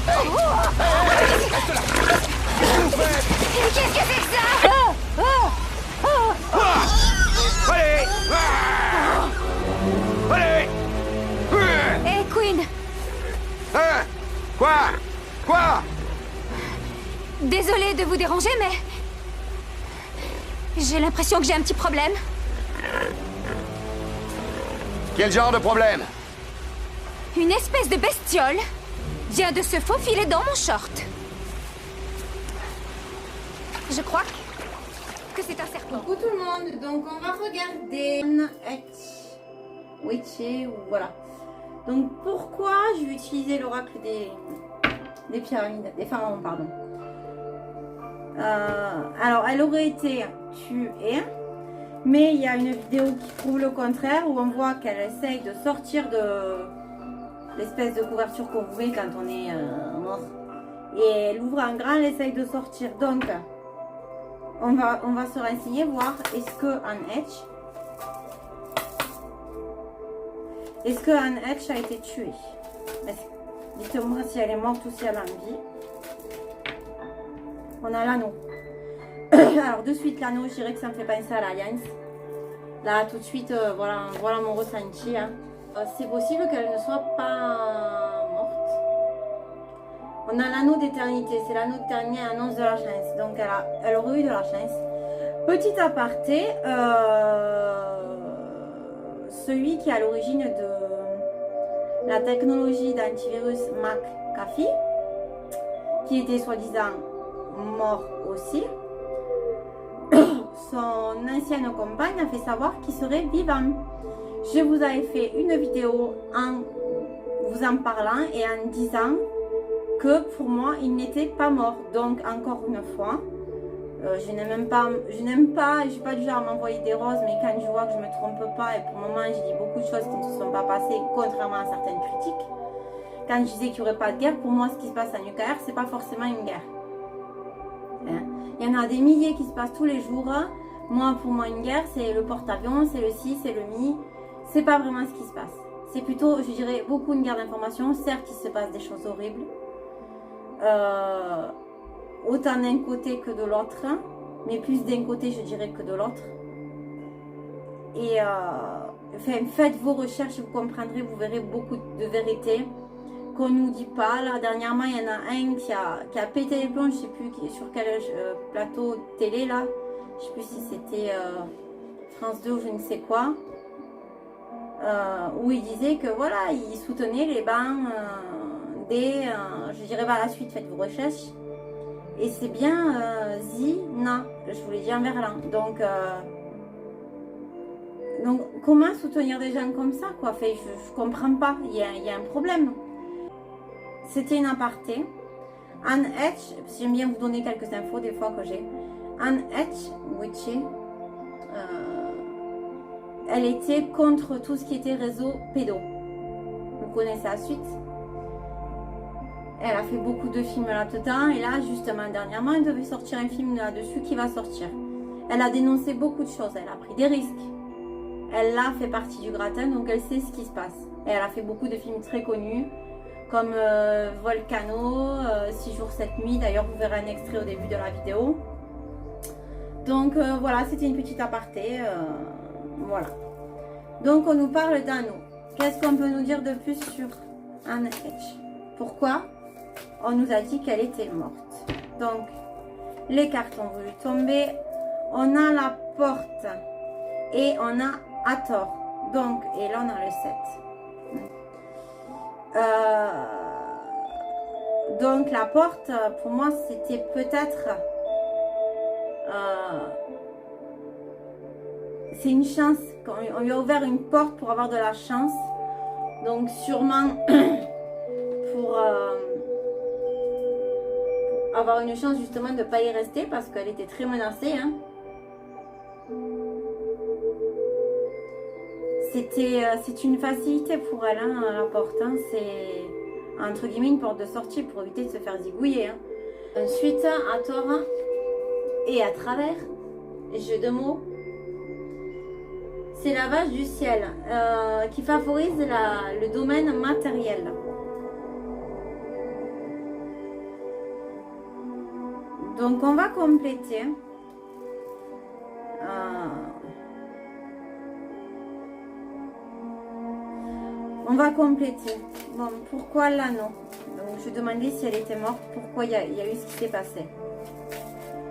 Hey, reste là. Qu'est-ce que vous faites? Qu'est-ce que c'est que ça? Allez. Allez. Hé, Queen, Hein? Quoi? désolée de vous déranger, mais... j'ai l'impression que j'ai un petit problème. Quel genre de problème? Une espèce de bestiole vient de se faufiler dans mon short. Je crois que c'est un serpent. Coucou tout le monde, donc on va regarder Witchy, voilà. Donc pourquoi je vais utiliser l'oracle des pyramides, des pharaons, pardon. Alors elle aurait été tuée, mais il y a une vidéo qui prouve le contraire où on voit qu'elle essaye de sortir de l'espèce de couverture qu'on vous met quand on est mort. Et elle ouvre un grand, elle essaye de sortir. Donc on va se renseigner, voir est-ce que Anne Hedge a été tuée. Dites-moi si elle est morte ou si elle est en vie. On a l'anneau. Alors de suite l'anneau, je dirais que ça me fait penser à l'Alliance. Là tout de suite, voilà mon ressenti. Hein. C'est possible qu'elle ne soit pas morte. On a l'anneau d'éternité. C'est l'anneau d'éternité, annonce de la chance. Donc elle aurait eu de la chance. Petit aparté, celui qui est à l'origine de la technologie d'antivirus McAfee, qui était soi-disant mort aussi, son ancienne compagne a fait savoir qu'il serait vivant. Je vous avais fait une vidéo en vous en parlant et en disant que pour moi il n'était pas mort. Donc encore une fois, je n'aime pas, je suis pas du genre à m'envoyer des roses, mais quand je vois que je me trompe pas, et pour le moment j'ai dit beaucoup de choses qui ne se sont pas passées, contrairement à certaines critiques. Quand je disais qu'il n'y aurait pas de guerre, pour moi ce qui se passe en Ukraine, c'est pas forcément une guerre. Il y en a des milliers qui se passent tous les jours. Moi, pour moi, une guerre, c'est le porte-avions, c'est le ci, c'est le mi. C'est pas vraiment ce qui se passe. C'est plutôt, je dirais, beaucoup une guerre d'information. Certes, il se passe des choses horribles. Autant d'un côté que de l'autre. Mais plus d'un côté, je dirais, que de l'autre. Et faites vos recherches, vous comprendrez, vous verrez beaucoup de vérité qu'on ne nous dit pas. Là, dernièrement, il y en a un qui a pété les plombs, je ne sais plus sur quel plateau télé, là. Je ne sais plus si c'était France 2 ou je ne sais quoi. Où il disait que voilà, il soutenait les bancs je dirais par la suite, faites vos recherches. Et c'est bien Zina, je vous l'ai dit en verlan. Donc comment soutenir des gens comme ça, quoi? Enfin, je comprends pas, il y a un problème. C'était une aparté. Anne Hedge, j'aime bien vous donner quelques infos des fois que j'ai. Anne Hedge, Witchy, elle était contre tout ce qui était réseau pédo. Vous connaissez la suite. Elle a fait beaucoup de films là-dedans. Et là, justement, dernièrement, elle devait sortir un film là-dessus qui va sortir. Elle a dénoncé beaucoup de choses. Elle a pris des risques. Elle a fait partie du gratin, donc elle sait ce qui se passe. Et elle a fait beaucoup de films très connus, comme Volcano, 6 jours 7 nuits. D'ailleurs, vous verrez un extrait au début de la vidéo. Donc voilà, c'était une petite aparté. Voilà. Donc on nous parle d'anneau. Qu'est-ce qu'on peut nous dire de plus sur Anne Hedge? Pourquoi on nous a dit qu'elle était morte? Donc les cartes ont voulu tomber. On a la porte et on a Hathor. Donc, et là on a le 7. Donc la porte, pour moi, c'était peut-être... c'est une chance. On lui a ouvert une porte pour avoir de la chance. Donc sûrement pour avoir une chance justement de ne pas y rester parce qu'elle était très menacée. Hein. C'est une facilité pour elle, hein, la porte. Hein. C'est entre guillemets une porte de sortie pour éviter de se faire zigouiller. Hein. Ensuite, à tort et à travers, jeu de mots, c'est la vache du ciel qui favorise le domaine matériel. Donc on va compléter. On va compléter. Bon, pourquoi l'anneau? Donc je demandais si elle était morte, pourquoi il y a eu ce qui s'est passé.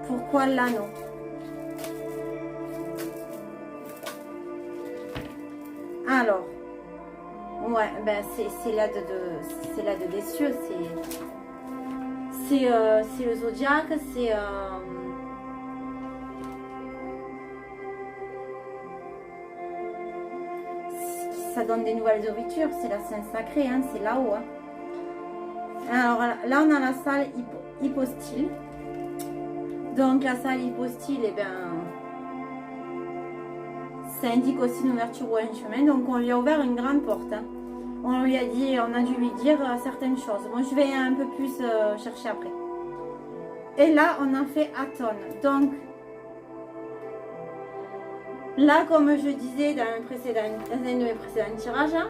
Pourquoi l'anneau? Alors, ouais, ben c'est là de des cieux, c'est le zodiaque, ça donne des nouvelles ouvertures, c'est la Sainte Sacrée, hein, c'est là-haut. Hein. Alors là, on a la salle hypostyle. Donc la salle hypostyle, eh bien, ça indique aussi une ouverture ou un chemin. Donc on lui a ouvert une grande porte. Hein. On a dû lui dire certaines choses. Bon, je vais un peu plus chercher après. Et là, on a fait Aton. Donc là, comme je disais dans un de mes précédents tirages, hein,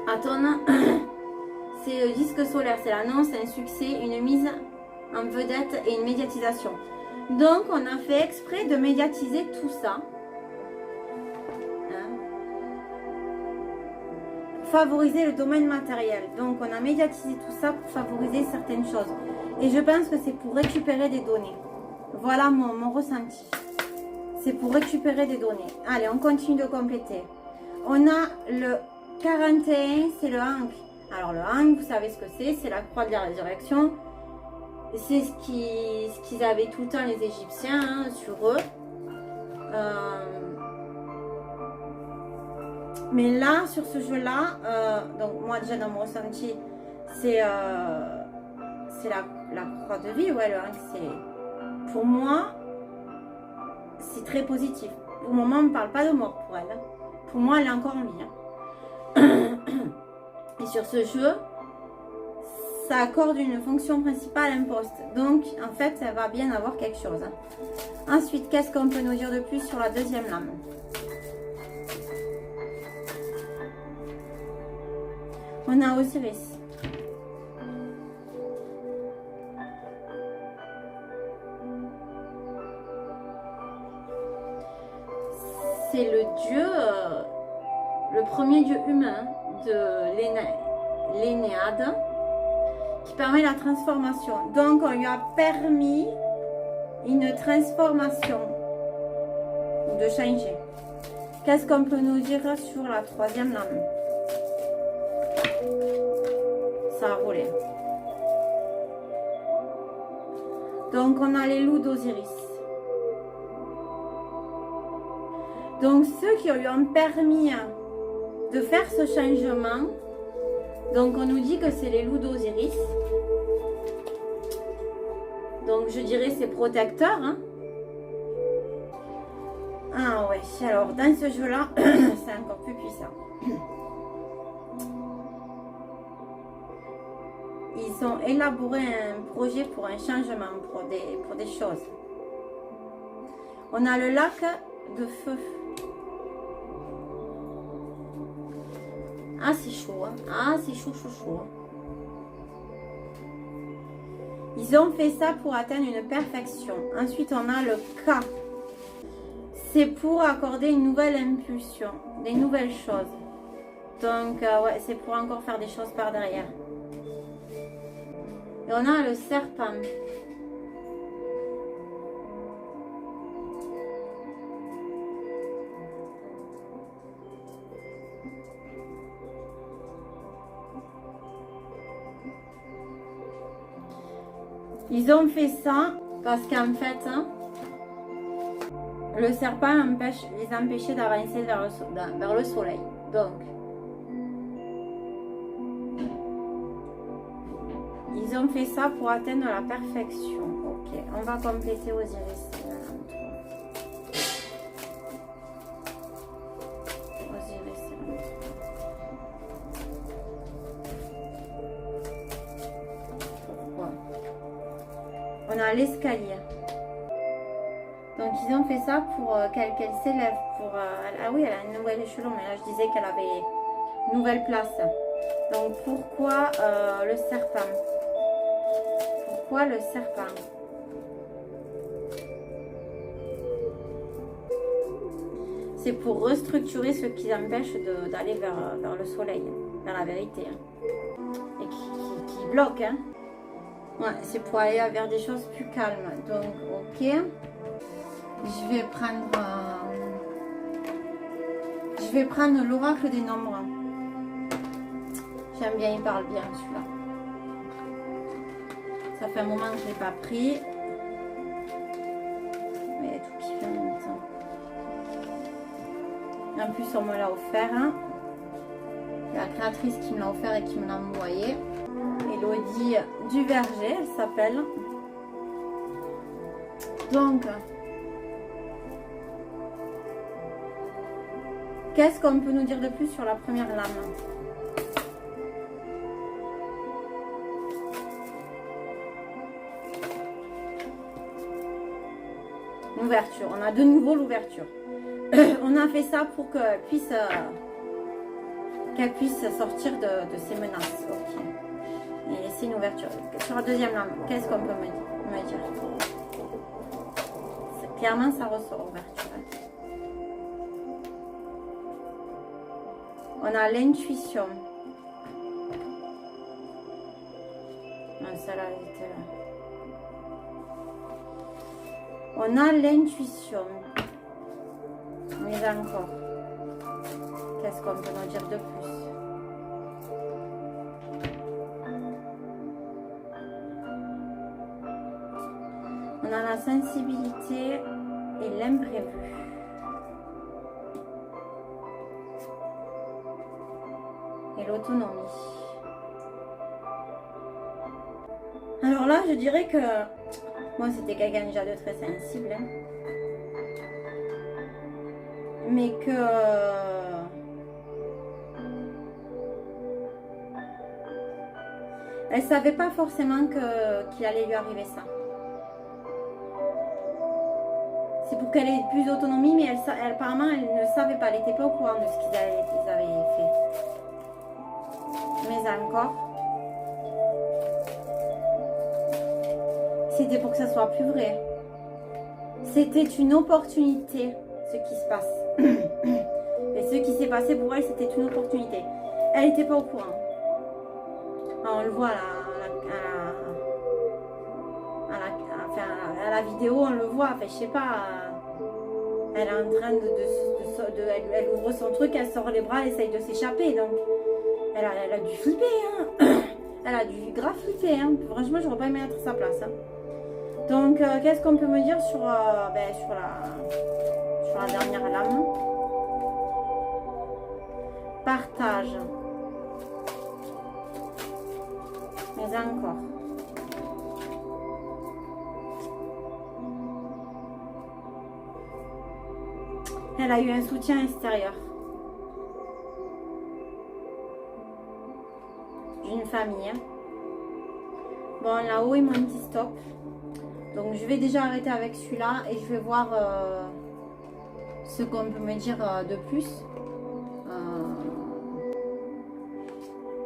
Aton, c'est le disque solaire, c'est l'annonce, un succès, une mise en vedette et une médiatisation. Donc, on a fait exprès de médiatiser tout ça. Hein, pour favoriser le domaine matériel. Donc, on a médiatisé tout ça pour favoriser certaines choses. Et je pense que c'est pour récupérer des données. Voilà mon ressenti. C'est pour récupérer des données. Allez, on continue de compléter. On a le 41, c'est le Ankh. Alors le Ankh, vous savez ce que c'est la croix de la résurrection. C'est ce qu'ils avaient tout le temps les Égyptiens hein, sur eux. Mais là, sur ce jeu-là, donc moi déjà dans mon ressenti, c'est la croix de vie. Ouais, le Ankh, c'est pour moi, c'est très positif. Pour le moment, on ne parle pas de mort pour elle. Hein. Pour moi, elle est encore en vie. Hein. Et sur ce jeu, ça accorde une fonction principale à un poste. Donc, en fait, ça va bien avoir quelque chose. Hein. Ensuite, qu'est-ce qu'on peut nous dire de plus sur la deuxième lame? On a Osiris. C'est le dieu, le premier dieu humain de l'Énéade qui permet la transformation. Donc on lui a permis une transformation ou de changer. Qu'est-ce qu'on peut nous dire sur la troisième lame? Ça a roulé. Donc on a les loups d'Osiris. Donc ceux qui lui ont permis de faire ce changement, donc on nous dit que c'est les loups d'Osiris. Donc je dirais c'est protecteur. Hein. Ah ouais, alors dans ce jeu-là, c'est encore plus puissant. Ils ont élaboré un projet pour un changement, pour des choses. On a le lac de feu. Ah, c'est chaud. Hein. Ah, c'est chaud, chaud, chaud. Ils ont fait ça pour atteindre une perfection. Ensuite, on a le K. C'est pour accorder une nouvelle impulsion, des nouvelles choses. Donc, ouais, c'est pour encore faire des choses par derrière. Et on a le serpent. Ils ont fait ça parce qu'en fait, hein, le serpent les empêchait d'avancer vers le soleil. Donc, ils ont fait ça pour atteindre la perfection. Ok, on va compléter Osiris. On a l'escalier. Donc ils ont fait ça pour qu'elle s'élève. Ah oui, elle a un nouvel échelon, mais là je disais qu'elle avait une nouvelle place. Donc pourquoi le serpent? Pourquoi le serpent? C'est pour restructurer ce qui empêche d'aller vers le soleil, vers la vérité. Et qui bloque. Hein. Ouais, c'est pour aller vers des choses plus calmes. Donc, ok. Je vais prendre l'oracle des nombres. J'aime bien, il parle bien celui-là. Ça fait un moment que je ne l'ai pas pris. Mais il y a tout qui fait en même temps. En plus, on me l'a offert. Hein. C'est la créatrice qui me l'a offert et qui me l'a envoyé. Elodie du Verger, elle s'appelle. Donc, qu'est-ce qu'on peut nous dire de plus sur la première lame? L'ouverture. On a de nouveau l'ouverture. On a fait ça pour qu'elle puisse sortir de ses menaces. Ok. Et laisser une ouverture. Sur la deuxième lame, qu'est-ce qu'on peut me dire? Clairement, ça ressort ouverture. On a l'intuition. Non, celle-là, elle était là. On a l'intuition. Mais encore. Qu'est-ce qu'on peut nous dire de plus? On a la sensibilité et l'imprévu. Et l'autonomie. Alors là, je dirais que moi, c'était quelqu'un déjà de très sensible. Hein. Mais que... elle savait pas forcément qu'il allait lui arriver ça. C'est pour qu'elle ait plus d'autonomie, mais apparemment, elle ne savait pas. Elle n'était pas au courant de ce qu'ils avaient fait. Mais encore... c'était pour que ça soit plus vrai. C'était une opportunité, ce qui se passe. Et ce qui s'est passé pour elle, c'était une opportunité. Elle n'était pas au courant. Alors, on le voit à la vidéo, on le voit. Enfin, je sais pas. Elle est en train elle ouvre son truc, elle sort les bras, elle essaye de s'échapper. Donc, elle a dû flipper. Hein. Elle a dû grave flipper. Hein. Franchement, je n'aurais pas aimé être à sa place. Hein. Donc, qu'est-ce qu'on peut me dire sur la dernière lame? Partage. Mais encore. Elle a eu un soutien extérieur. D'une famille. Bon, là-haut, ils m'ont dit stop. Donc je vais déjà arrêter avec celui-là et je vais voir ce qu'on peut me dire de plus.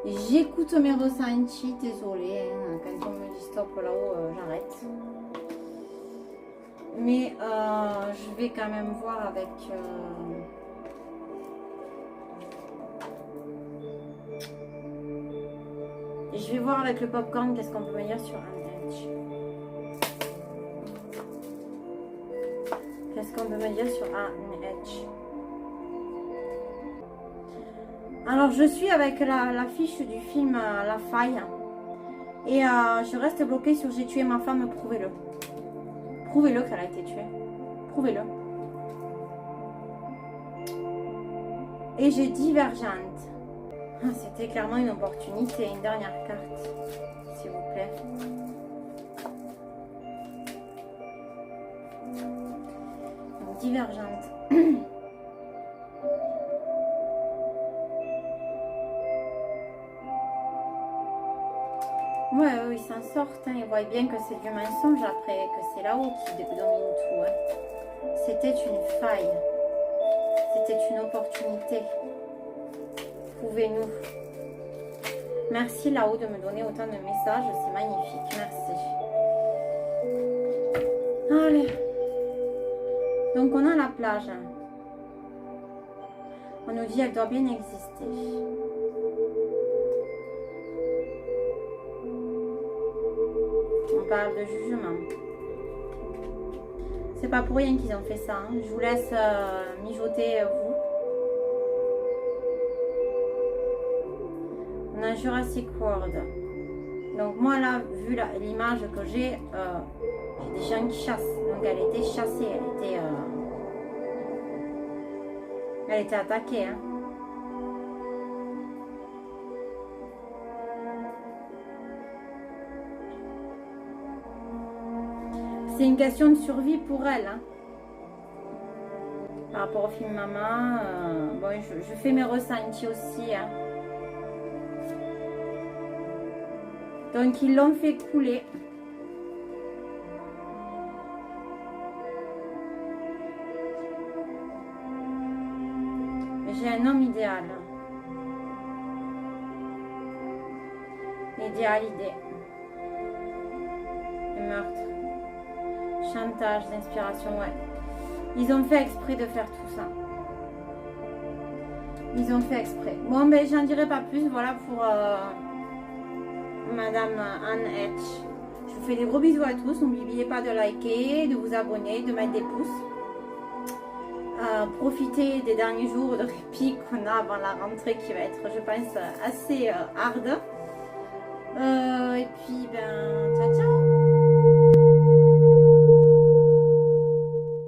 J'écoute mes ressentis, désolée. Hein, quand on me dit stop là-haut, j'arrête. Mais je vais quand même voir avec... et je vais voir avec le popcorn qu'est-ce qu'on peut me dire sur un edge. Qu'est-ce qu'on peut me dire sur un edge? Alors, je suis avec la fiche du film La Faille. Et je reste bloquée sur j'ai tué ma femme, prouvez-le. Prouvez-le qu'elle a été tuée. Prouvez-le. Et j'ai divergente. Ah, c'était clairement une opportunité. Une dernière carte, s'il vous plaît. Divergente. Ouais, ils s'en sortent. Hein. Ils voient bien que c'est du mensonge après, que c'est là-haut qui domine tout. Hein. C'était une faille. C'était une opportunité. Prouvez-nous. Merci là-haut de me donner autant de messages. C'est magnifique. Merci. Allez. Donc on a la plage. On nous dit elle doit bien exister. On parle de jugement. C'est pas pour rien qu'ils ont fait ça. Hein. Je vous laisse mijoter vous. On a Jurassic World. Donc moi là, vu l'image que j'ai des gens qui chassent. Donc elle était chassée, elle était attaquée. Hein. C'est une question de survie pour elle. Hein. Par rapport au film Maman, bon, je fais mes ressentis aussi. Hein. Donc ils l'ont fait couler. J'ai un homme idéal. Idéalité. Le meurtre. Chantage, d'inspiration, ouais. Ils ont fait exprès de faire tout ça. Ils ont fait exprès. Bon, ben, j'en dirai pas plus. Voilà pour Madame Anne Hedge. Je vous fais des gros bisous à tous. N'oubliez pas de liker, de vous abonner, de mettre des pouces. Profitez des derniers jours de répit qu'on a avant la rentrée qui va être, je pense, assez hard. Et puis, ben, ciao, ciao!